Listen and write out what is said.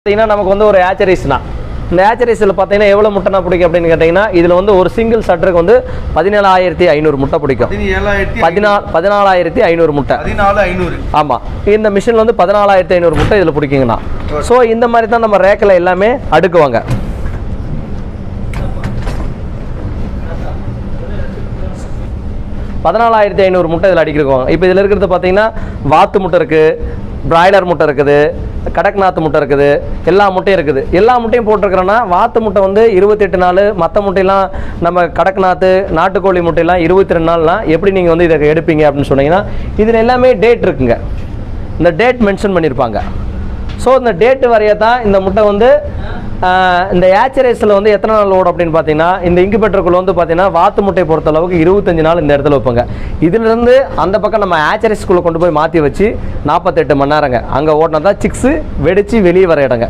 பார்த்தீங்கன்னா நமக்கு வந்து ஒரு ஹேச்சரிஸ்னா இந்த ஹேச்சரிஸில் பார்த்தீங்கன்னா எவ்வளோ முட்டைனா பிடிக்கும் அப்படின்னு கேட்டிங்கன்னா இதில் வந்து ஒரு சிங்கிள் சட்டருக்கு வந்து 17,500 முட்டை பிடிக்கும். 14,500 முட்டை. 14,500. ஆமாம், இந்த மிஷினில் வந்து 14,500 முட்டை இதில் பிடிக்குங்கண்ணா. ஸோ இந்த மாதிரி தான் நம்ம ரேக்கில் எல்லாமே அடுக்குவாங்க. $14,500 முட்டை இதில் அடிக்கிறோம். இப்போ இதில் இருக்கிறது பார்த்தீங்கன்னா வாத்து முட்டை இருக்குது, பிராய்லர் முட்டை இருக்குது, கடக்நாத் முட்டை இருக்குது, எல்லா முட்டையும் இருக்குது. எல்லா முட்டையும் போட்டிருக்கிறோன்னா வாத்து முட்டை வந்து 28 நாள், மற்ற முட்டையெல்லாம் நம்ம கடக்நாத்து நாட்டுக்கோழி முட்டையெல்லாம் 22 நாள்லாம் எப்படி நீங்கள் வந்து இதை எடுப்பீங்க அப்படின்னு சொன்னீங்கன்னா இதில் எல்லாமே டேட் இருக்குங்க. இந்த டேட் மென்ஷன் பண்ணியிருப்பாங்க. ஸோ இந்த டேட்டு வரைய தான் இந்த முட்டை வந்து இந்த ஹேச்சரேஸில் வந்து எத்தனை நாள் ஓடும் அப்படின்னு பார்த்தீங்கன்னா இந்த இன்குபேட்டருக்குள்ள வந்து பார்த்தீங்கன்னா வாத்து முட்டையை பொறுத்த அளவுக்கு 25 நாள் இந்த இடத்துல வைப்பாங்க. இதிலிருந்து அந்த பக்கம் நம்ம ஹேச்சரேஸ்குள்ளே கொண்டு போய் மாற்றி வச்சு 48 மணி நேரங்க அங்கே ஓட்டினா தான் சிக்ஸு வெடித்து வெளியே வர இடங்க.